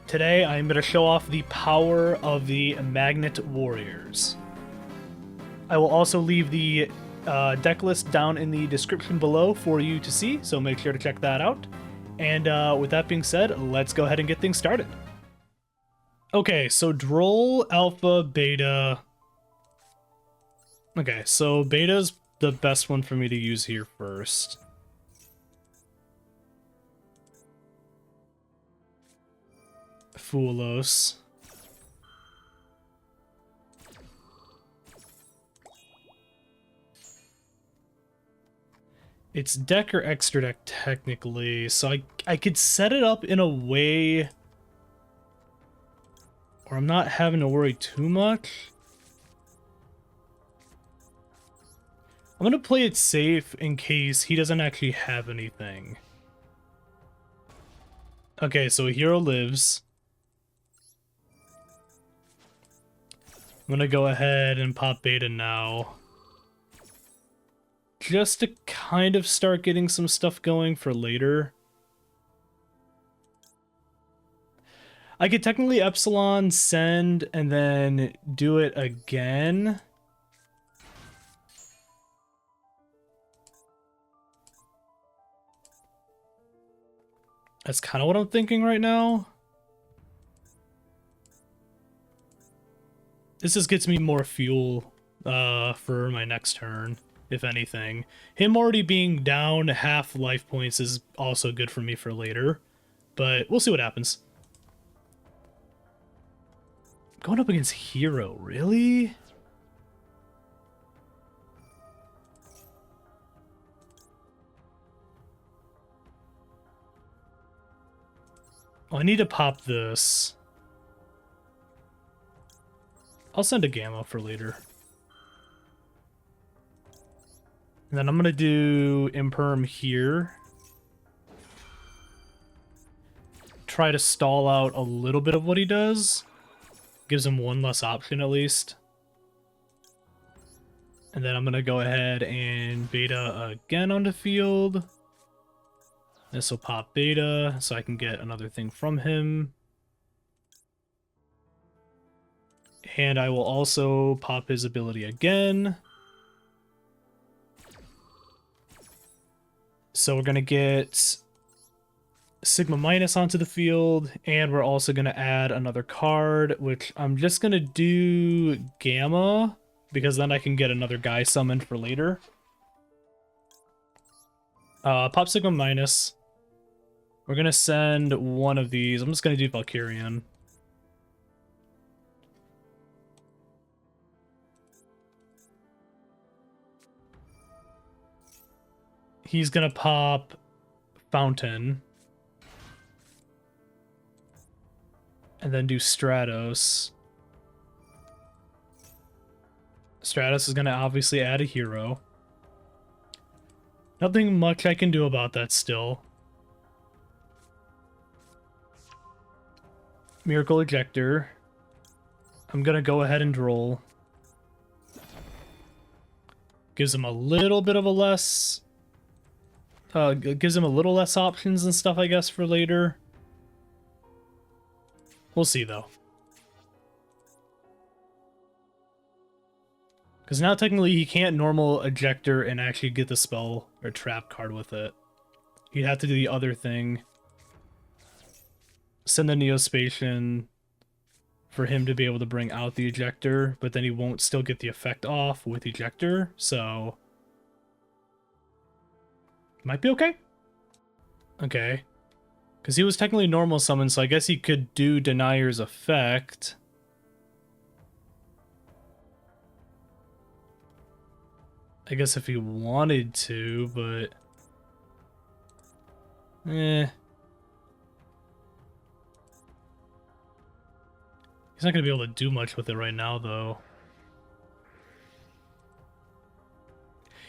Today I'm going to show off the power of the Magnet Warriors. I will also leave the deck list down in the description below for you to see, so make sure to check that out. And with that being said, let's go ahead and get things started. Okay, so Droll, Alpha, Beta. Okay, so Beta's the best one for me to use here first. Foolos. It's deck or extra deck technically, so I could set it up in a way where I'm not having to worry too much. I'm gonna play it safe in case he doesn't actually have anything. Okay, so a hero lives. I'm gonna go ahead and pop Beta now. Just to kind of start getting some stuff going for later. I could technically Epsilon, send, and then do it again. That's kind of what I'm thinking right now. This just gets me more fuel for my next turn, if anything. Him already being down half life points is also good for me for later, but we'll see what happens. Going up against Hero, really? Oh, I need to pop this. I'll send a Gamma for later. And then I'm going to do Imperm here. Try to stall out a little bit of what he does. Gives him one less option at least. And then I'm going to go ahead and Beta again on the field. This will pop Beta so I can get another thing from him. And I will also pop his ability again. So we're going to get Sigma Minus onto the field, and we're also going to add another card, which I'm just going to do Gamma, because then I can get another guy summoned for later. Pop Sigma Minus. We're going to send one of these. I'm just going to do Valkyrion. He's going to pop Fountain. And then do Stratos. Stratos is going to obviously add a hero. Nothing much I can do about that still. Miracle Ejector. I'm going to go ahead and Droll. Gives him a little bit of a less... gives him a little less options and stuff, I guess, for later. We'll see, though. Because now, technically, he can't normal Ejector and actually get the spell or trap card with it. He'd have to do the other thing. Send the Neospatian for him to be able to bring out the Ejector, but then he won't still get the effect off with Ejector, so... Might be okay. Okay. Because he was technically normal summon, so I guess he could do Denier's effect. I guess if he wanted to, but... He's not going to be able to do much with it right now, though.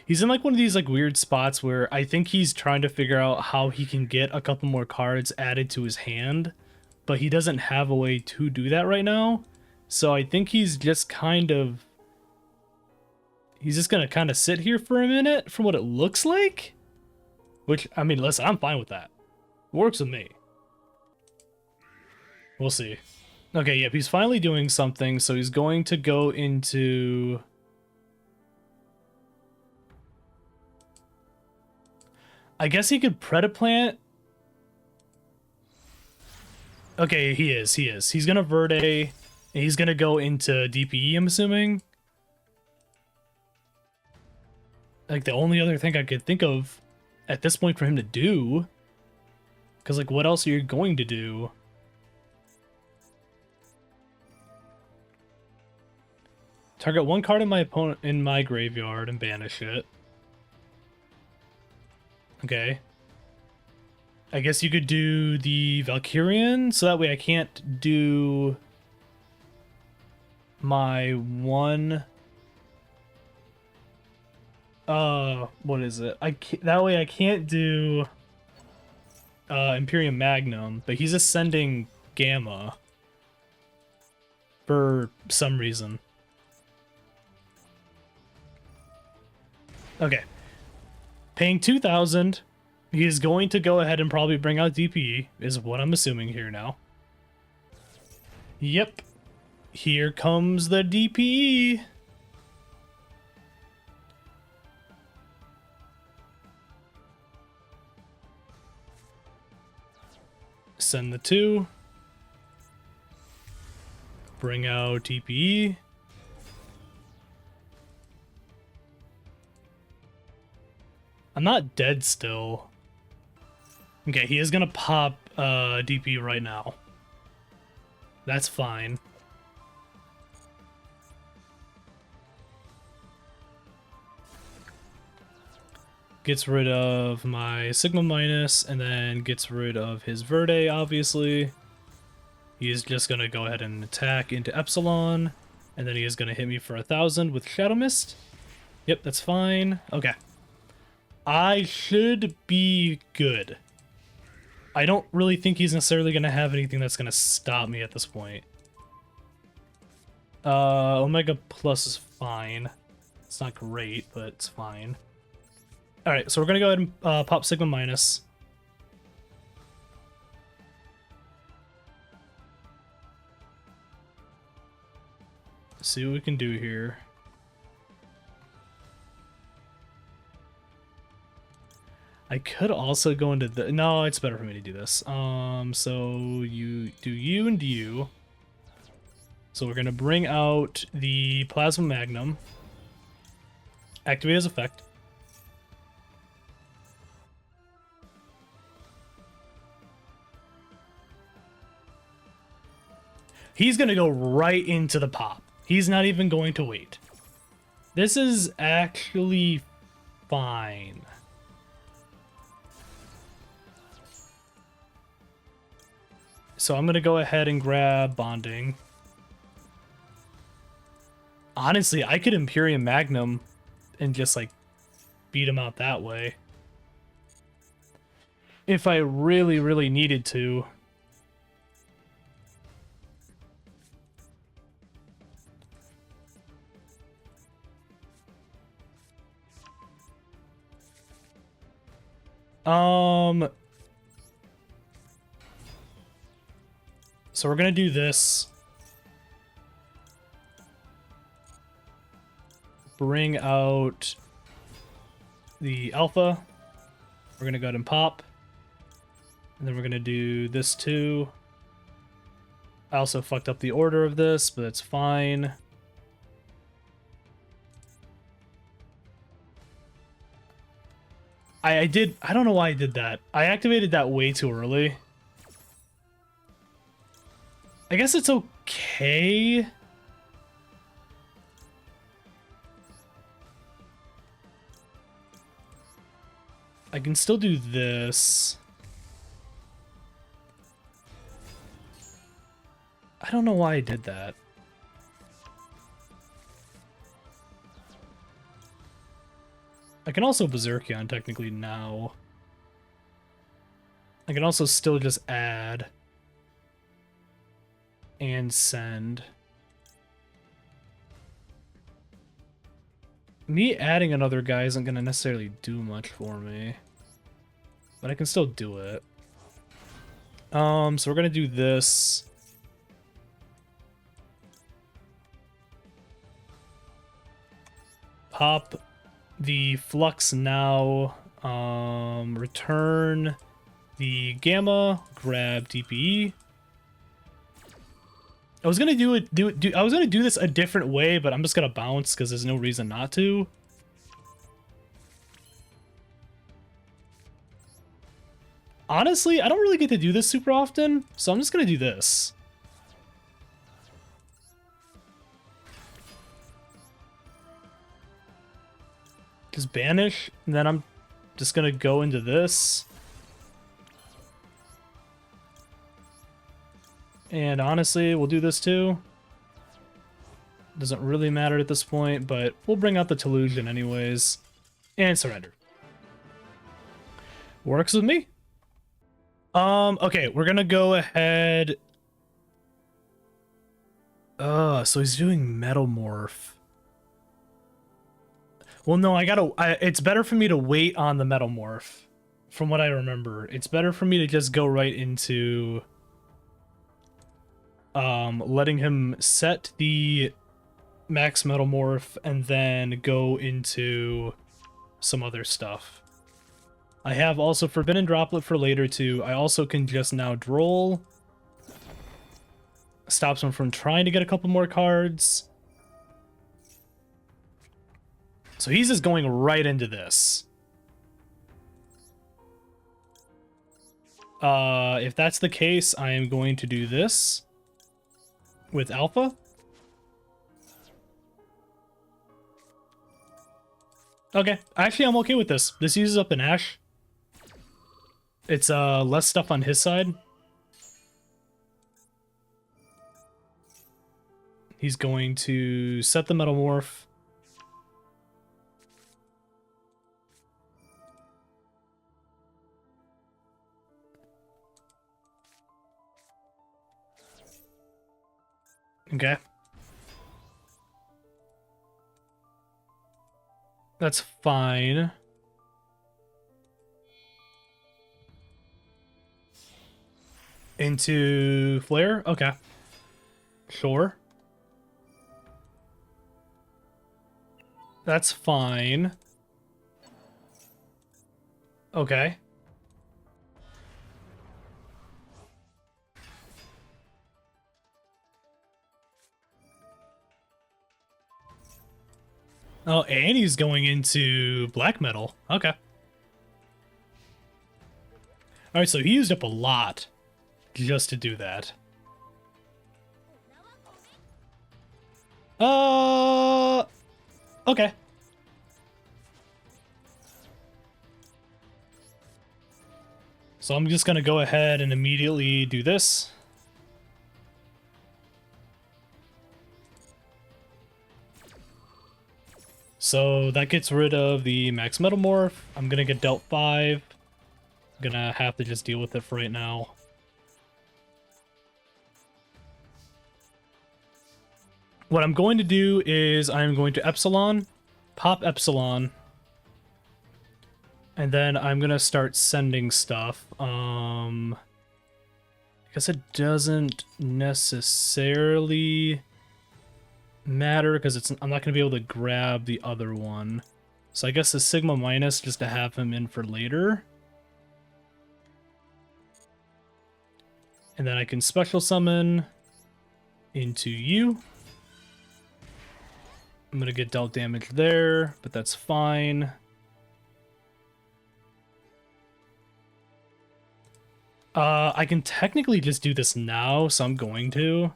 He's in like one of these like weird spots where I think he's trying to figure out how he can get a couple more cards added to his hand, but he doesn't have a way to do that right now. So I think he's just kind of... He's just going to kind of sit here for a minute from what it looks like. Which, I mean, listen, I'm fine with that. Works with me. We'll see. Okay, yep, he's finally doing something, so he's going to go into... I guess he could Predaplant. Okay, he is. He's gonna Verde, and he's gonna go into DPE, I'm assuming. Like, the only other thing I could think of at this point for him to do... Because, like, what else are you going to do? Target one card in my opponent in my graveyard and banish it. Okay. I guess you could do the Valkyrion, so that way I can't do my one... what is it? That way I can't do Imperium Magnum, but he's ascending Gamma for some reason. Okay. Paying 2,000, he's going to go ahead and probably bring out DPE, is what I'm assuming here now. Yep. Here comes the DPE. Send the 2. Bring out DPE. I'm not dead still. Okay, he is gonna pop DP right now. That's fine. Gets rid of my Sigma minus, and then gets rid of his Verde, obviously. He is just gonna go ahead and attack into Epsilon, and then he is gonna hit me for 1,000 with Shadow Mist. Yep, that's fine. Okay. I should be good. I don't really think he's necessarily going to have anything that's going to stop me at this point. Omega Plus is fine. It's not great, but it's fine. Alright, so we're going to go ahead and pop Sigma minus. See what we can do here. I could also go into the... No, it's better for me to do this. So you do you and you. So we're going to bring out the Plasma Magnum. Activate his effect. He's going to go right into the pop. He's not even going to wait. This is actually fine. So I'm going to go ahead and grab Bonding. Honestly, I could Imperium Magnum and just, like, beat him out that way. If I really, really needed to. So we're gonna do this. Bring out the Alpha. We're gonna go ahead and pop. And then we're gonna do this too. I also fucked up the order of this, but it's fine. I don't know why I did that. I activated that way too early. I guess it's okay. I can still do this. I don't know why I did that. I can also Beserkion technically now. I can also still just add and send. Me adding another guy isn't going to necessarily do much for me, but I can still do it. So we're going to do this. pop the Flux now, return the Gamma, grab DPE. I was gonna I was gonna do this a different way, but I'm just gonna bounce because there's no reason not to. Honestly, I don't really get to do this super often, so I'm just gonna do this. Just banish, and then I'm just gonna go into this. And honestly, we'll do this too. Doesn't really matter at this point, but we'll bring out the Tellusion anyways. And surrender. Works with me. Okay, we're gonna go ahead. So he's doing Metamorph. Well, no, it's better for me to wait on the Metamorph. From what I remember, it's better for me to just go right into letting him set the max Metamorph and then go into some other stuff. I have also Forbidden Droplet for later too. I also can just now Droll. Stops him from trying to get a couple more cards. So he's just going right into this. If that's the case, I am going to do this with Alpha. Okay, actually I'm okay with this. This uses up an Ash. It's less stuff on his side. He's going to set the Metamorph. Okay. That's fine. Into Flare? Okay. Sure. That's fine. Okay. Oh, and he's going into black metal. Okay. Alright, so he used up a lot just to do that. Okay. So I'm just gonna go ahead and immediately do this. So that gets rid of the max Metamorph. I'm gonna get dealt 5. I'm gonna have to just deal with it for right now. What I'm going to do is I'm going to Epsilon, pop Epsilon, and then I'm gonna start sending stuff. I guess it doesn't necessarily matter because I'm not gonna be able to grab the other one. So I guess the Sigma minus just to have him in for later. And then I can special summon into you. I'm gonna get dealt damage there, but that's fine. I can technically just do this now, so I'm going to.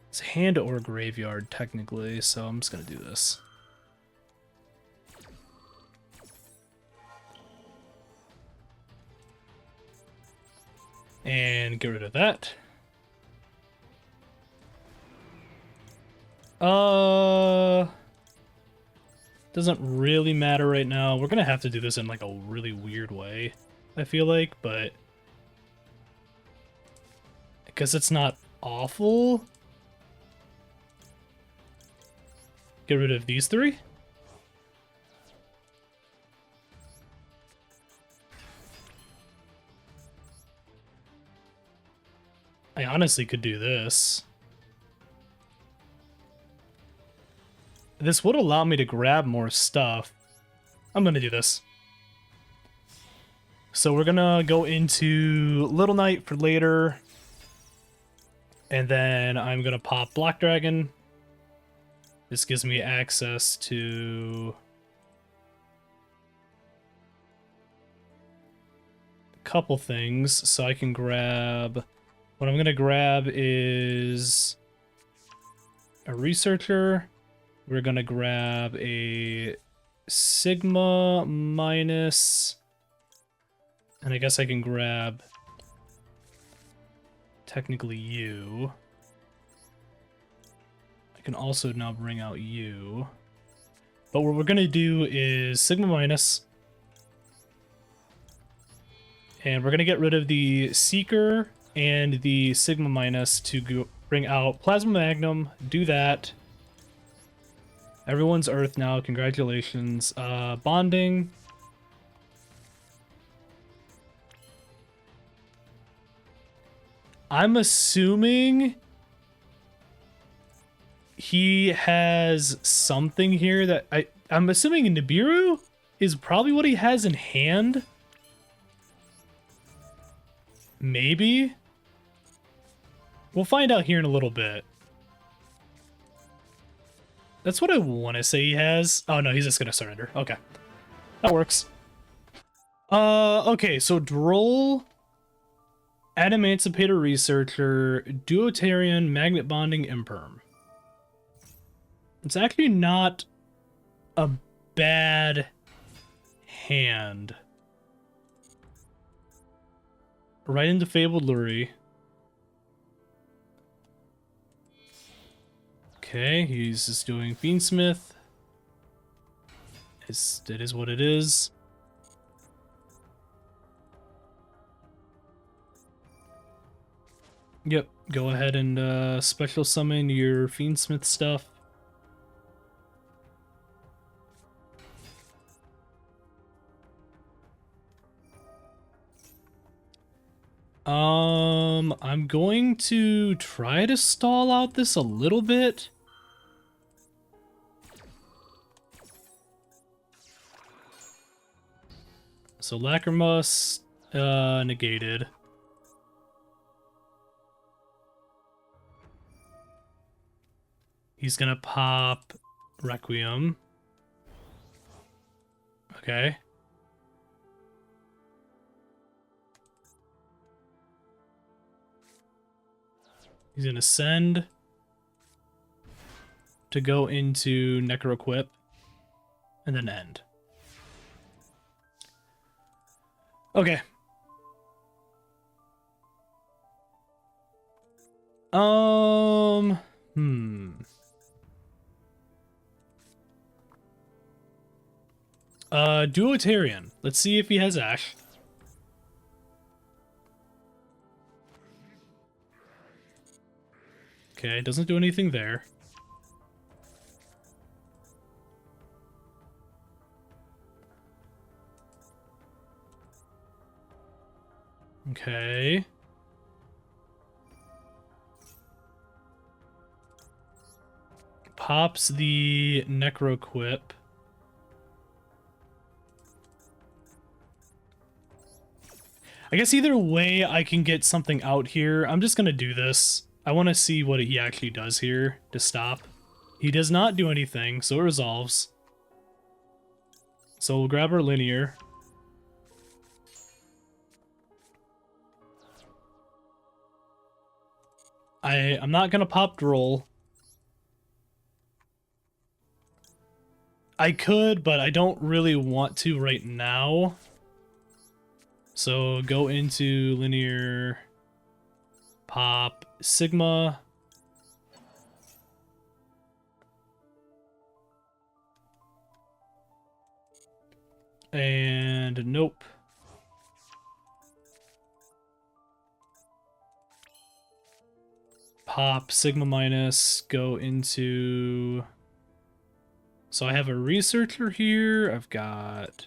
It's hand or graveyard, technically, so I'm just gonna do this. And get rid of that. Doesn't really matter right now. We're gonna have to do this in like a really weird way, I feel like, but I guess it's not awful. Get rid of these 3. I honestly could do this. This would allow me to grab more stuff. I'm gonna do this. So we're gonna go into Little Knight for later. And then I'm gonna pop Black Dragon. This gives me access to a couple things. So I can grab... What I'm gonna grab is a Researcher. We're gonna grab a Sigma minus... And I guess I can grab... technically you. I can also now bring out you. But what we're gonna do is Sigma minus. And we're gonna get rid of the Seeker and the Sigma minus to go bring out Plasma Magnum. Do that. Everyone's Earth now, congratulations. Bonding. I'm assuming he has something here that I'm assuming Nibiru is probably what he has in hand. Maybe. We'll find out here in a little bit. That's what I want to say he has. Oh no, he's just gonna surrender. Okay. That works. Okay, so Droll, Adamancipator Researcher, Duoterion, Magnet Bonding, Imperm. It's actually not a bad hand. Right into Fabled Lurie. Okay, he's just doing Fiendsmith. It is what it is. Yep, go ahead and special summon your Fiendsmith stuff. I'm going to try to stall out this a little bit. So Lacrimus negated. He's gonna pop Requiem. Okay. He's gonna send to go into Necroequip and then end. Okay. Duoterion. Let's see if he has Ash. Okay, doesn't do anything there. Okay. Pops the Necroequip. I guess either way I can get something out here. I'm just gonna do this. I want to see what he actually does here to stop. He does not do anything, so it resolves. So we'll grab our linear. I'm not gonna pop Droll. I could, but I don't really want to right now. So go into linear, pop Sigma. And nope. Pop Sigma minus, go into... So I have a Researcher here. I've got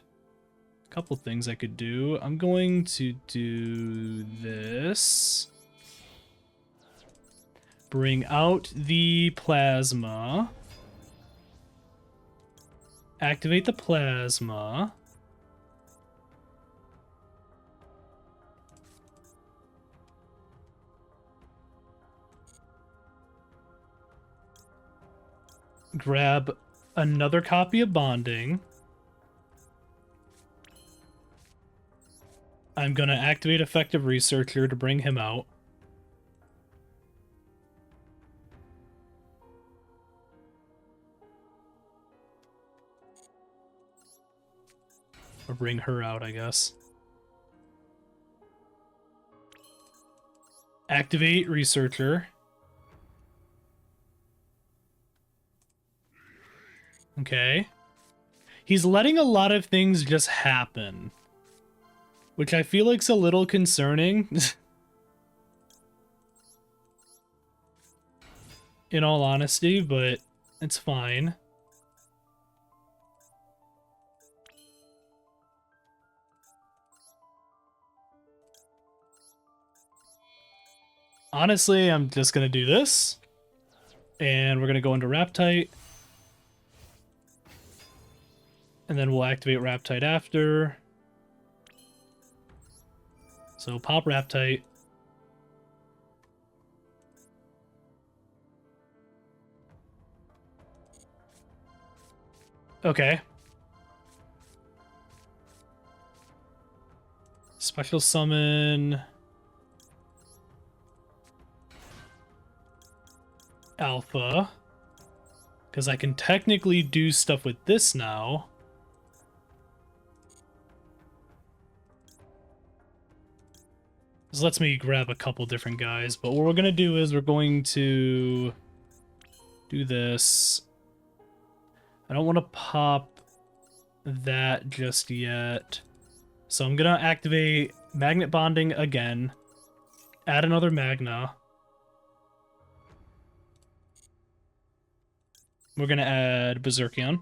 a couple things I could do. I'm going to do this. Bring out the plasma. Activate the plasma. Grab another copy of bonding. I'm gonna activate Effective Researcher to bring him out. Or bring her out, I guess. Activate Researcher. Okay. He's letting a lot of things just happen, which I feel like's a little concerning. In all honesty, but it's fine. Honestly, I'm just gonna do this. And we're gonna go into Raptite. And then we'll activate Raptite after. So pop Raptite. Okay. Special summon Alpha. Because I can technically do stuff with this now. This lets me grab a couple different guys, but what we're going to do is we're going to do this. I don't want to pop that just yet. So I'm going to activate Magnet Bonding again. Add another Magna. We're going to add Beserkion.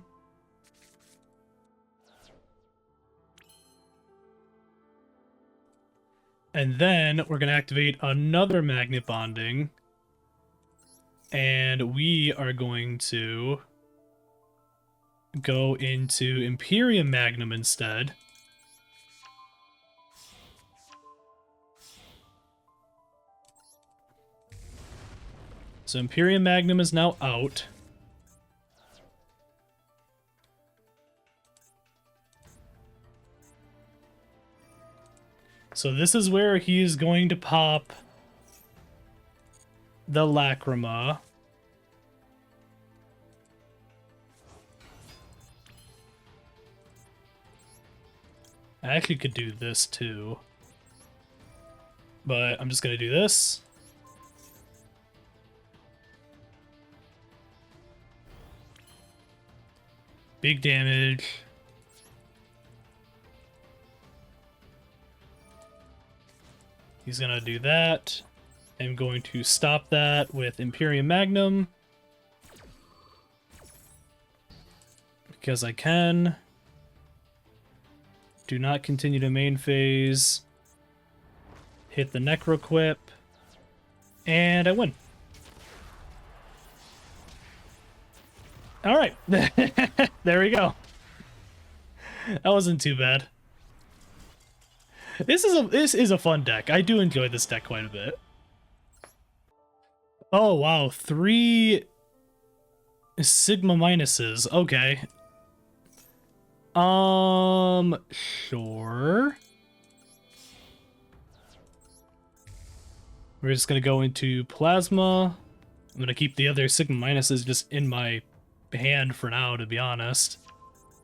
And then we're going to activate another Magnet Bonding. And we are going to go into Imperium Magnum instead. So Imperium Magnum is now out. So this is where he is going to pop the Lacrima. I actually could do this too. But I'm just going to do this. Big damage. He's going to do that. I'm going to stop that with Imperium Magnum. Because I can. Do not continue to main phase. Hit the Necroquip. And I win. Alright. There we go. That wasn't too bad. This is a fun deck. I do enjoy this deck quite a bit. Oh wow, 3 Sigma minuses. Okay. Sure. We're just gonna go into Plasma. I'm gonna keep the other Sigma minuses just in my hand for now, to be honest.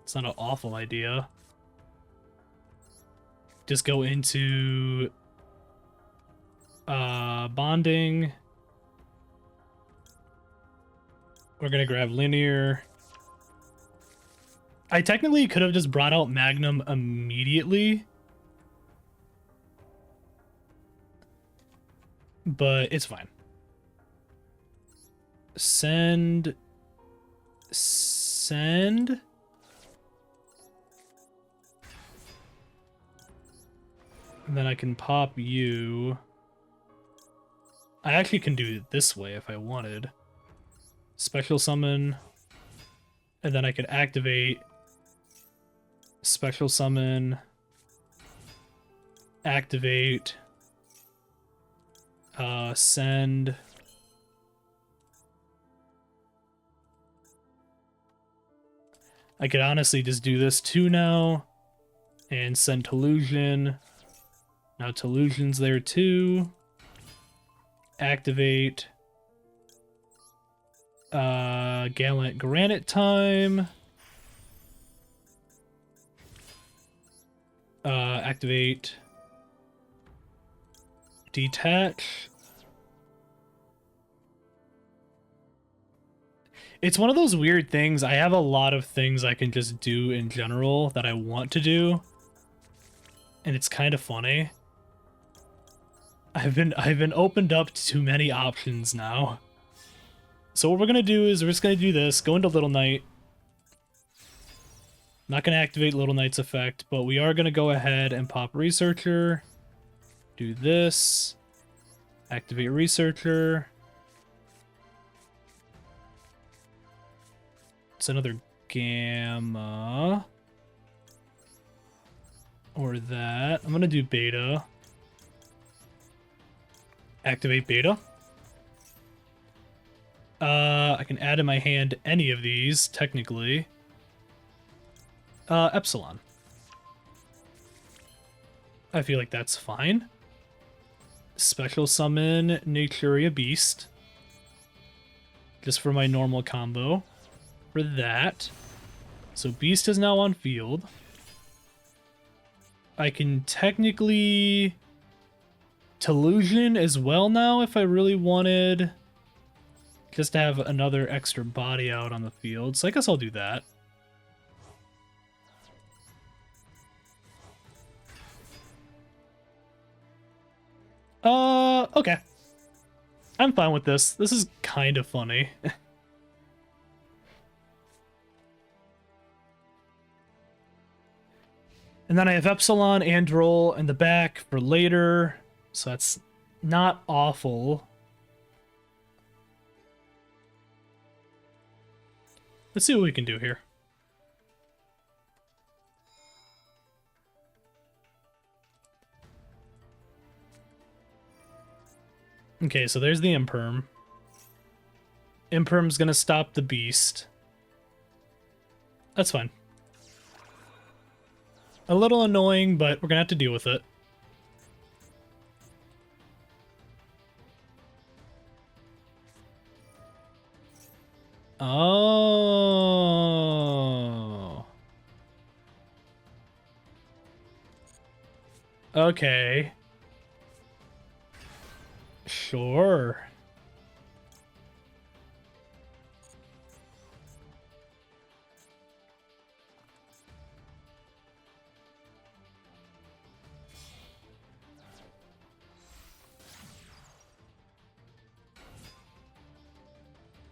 It's not an awful idea. Just go into bonding. We're gonna grab linear. I technically could have just brought out Magnum immediately, but it's fine. Send. And then I can pop you. I actually can do it this way if I wanted. Special summon, and then I could activate, special summon, activate, send. I could honestly just do this too now, and send Tellusion. Now Tellusion's there too. Activate. Gallent Granite time. Activate. Detach. It's one of those weird things. I have a lot of things I can just do in general that I want to do. And it's kind of funny. I've been opened up to too many options now. So what we're gonna do is we're just gonna do this, go into Little Knight. Not gonna activate Little Knight's effect, but we are gonna go ahead and pop Researcher. Do this. Activate Researcher. It's another Gamma. Or that. I'm gonna do Beta. Activate Beta. I can add in my hand any of these, technically. Epsilon. I feel like that's fine. Special summon Naturia Beast. Just for my normal combo. For that. So Beast is now on field. I can technically Tellusion as well now if I really wanted. Just to have another extra body out on the field. So I guess I'll do that. Okay. I'm fine with this. This is kind of funny. And then I have Epsilon and Droll in the back for later. So that's not awful. Let's see what we can do here. Okay, so there's the Imperm. Imperm's gonna stop the Beast. That's fine. A little annoying, but we're gonna have to deal with it. Oh. Okay. Sure.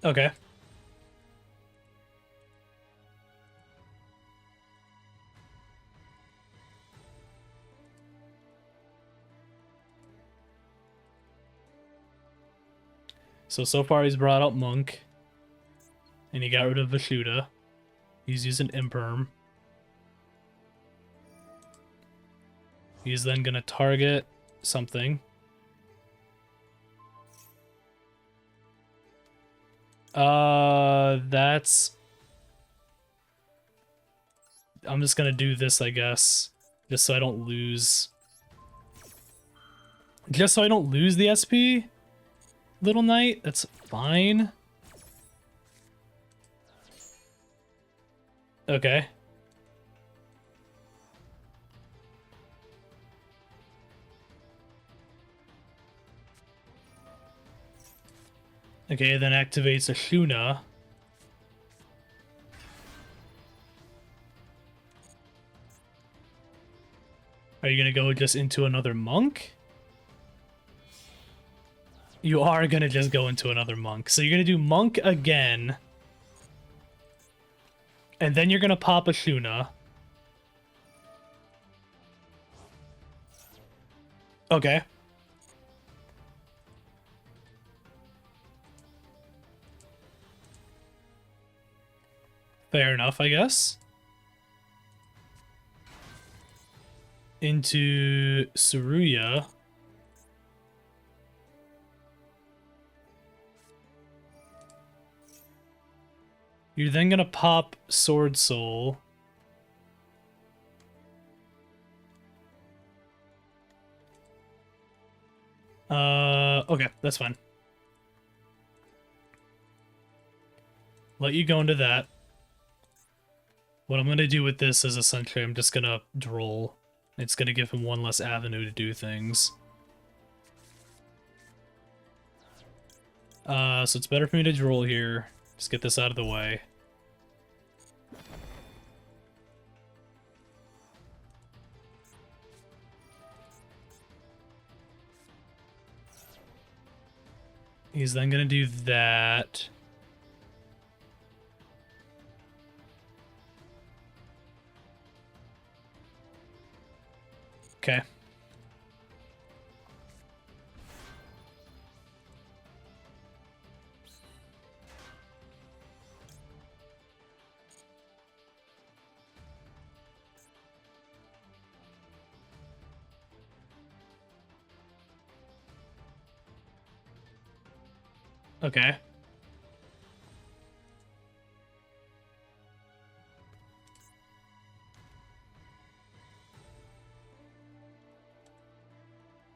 Okay. So far he's brought out Monk. And he got rid of Vashuda. He's using Imperm. He's then gonna target something. That's... I'm just gonna do this, I guess. Just so I don't lose... Just so I don't lose the SP? Little Knight? That's fine. Okay. Okay, then activates a Shuna. Are you gonna go just into another monk? You are gonna just go into another monk. So you're gonna do monk again. And then you're gonna pop a Shuna. Okay. Fair enough, I guess. Into Saruya. You're then gonna pop Sword Soul. Okay, that's fine. Let you go into that. What I'm gonna do with this is essentially I'm just gonna Droll. It's gonna give him one less avenue to do things. So it's better for me to Droll here. Just get this out of the way. He's then gonna do that. Okay. Okay.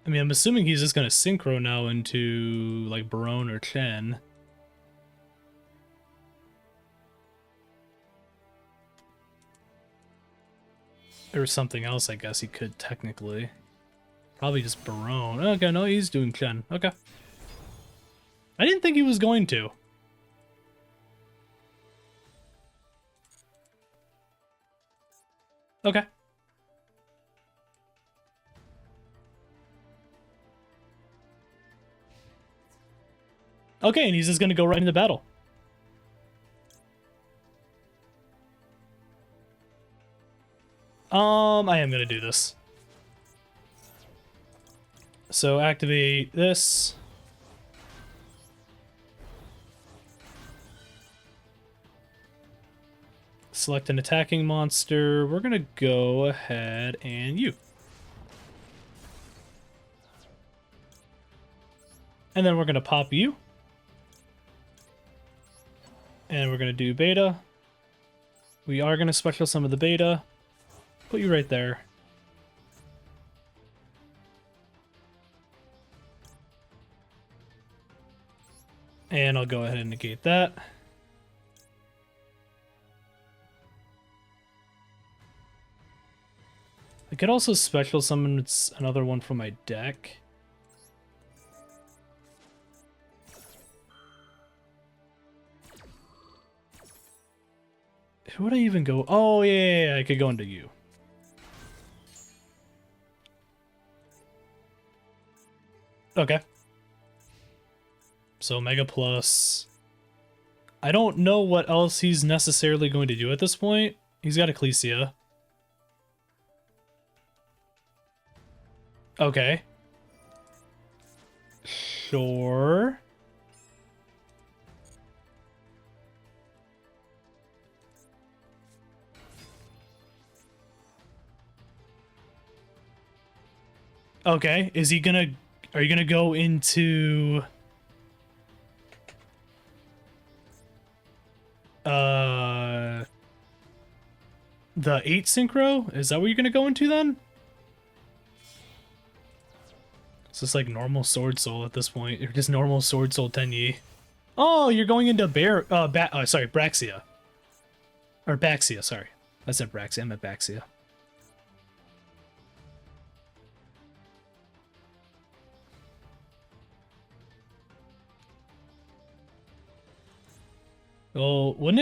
I mean, I'm assuming he's just gonna synchro now into, like, Baronne or Chen. Or something else, I guess he could technically. Probably just Baronne. Okay, no, he's doing Chen. Okay. I didn't think he was going to. Okay. Okay, and he's just gonna go right into battle. I am gonna do this. So activate this. Select an attacking monster. We're gonna go ahead and you. And then we're gonna pop you. And we're gonna do beta. We are gonna special summon the beta. Put you right there. And I'll go ahead and negate that. I could also special summon another one from my deck. Who would I even go? Oh, yeah, I could go into you. Okay. So Mega Plus. I don't know what else he's necessarily going to do at this point. He's got Ecclesia. Okay. Sure. Okay, is he gonna... Are you gonna go into... The 8 synchro? Is that what you're gonna go into then? It's just like normal Sword Soul at this point. Or just normal Sword Soul Tenyi. Oh, you're going into sorry, Braxia. Or Baxia, sorry. I said Braxia, I meant Baxia. Oh, would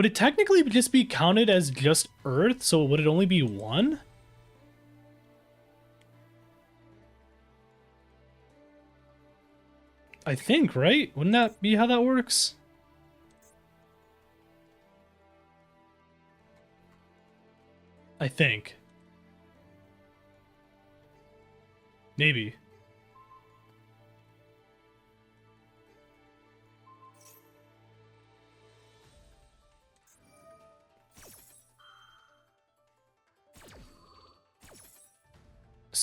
it technically just be counted as just Earth? So would it only be 1? I think, right? Wouldn't that be how that works? I think. Maybe.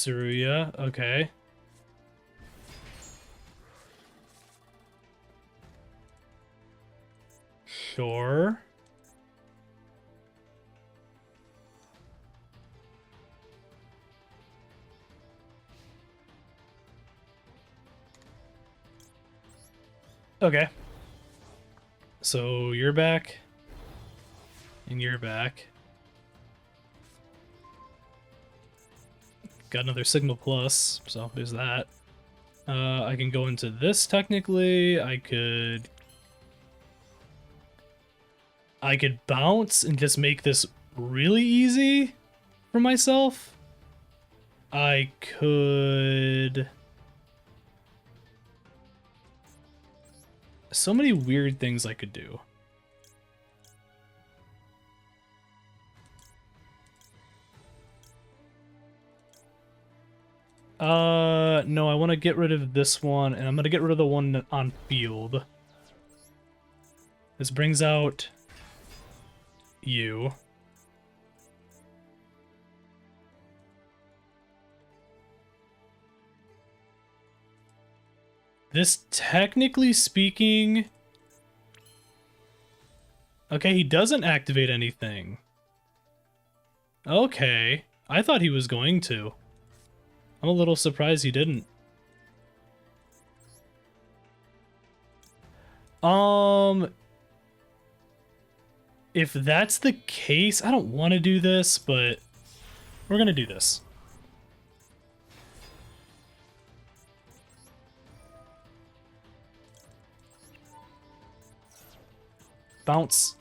Surya, okay. Sure. Okay. So you're back. And you're back. Got another Signal Plus, so there's that. I can go into this technically. I could bounce and just make this really easy for myself. I could... So many weird things I could do. No, I want to get rid of this one, and I'm going to get rid of the one on field. This brings out you. This, technically speaking... Okay, he doesn't activate anything. Okay, I thought he was going to. I'm a little surprised he didn't. If that's the case, I don't want to do this, but we're gonna do this. Bounce.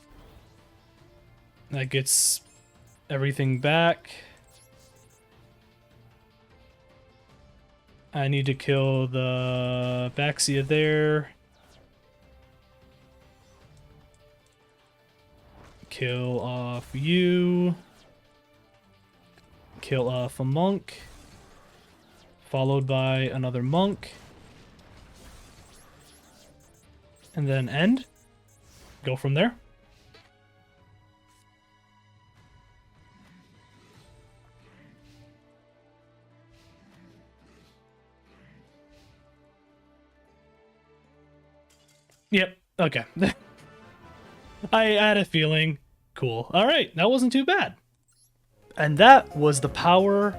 That gets everything back. I need to kill the Baxia there. Kill off you. Kill off a monk. Followed by another monk. And then end. Go from there. Yep, okay. I had a feeling. Cool. Alright, that wasn't too bad. And that was the power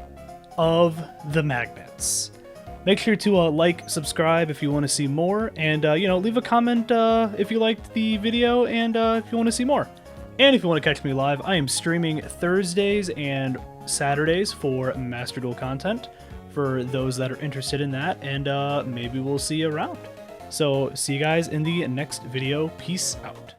of the magnets. Make sure to like, subscribe if you want to see more, and you know, leave a comment if you liked the video and if you want to see more. And if you want to catch me live, I am streaming Thursdays and Saturdays for Master Duel content for those that are interested in that, and maybe we'll see you around. So, see you guys in the next video. Peace out.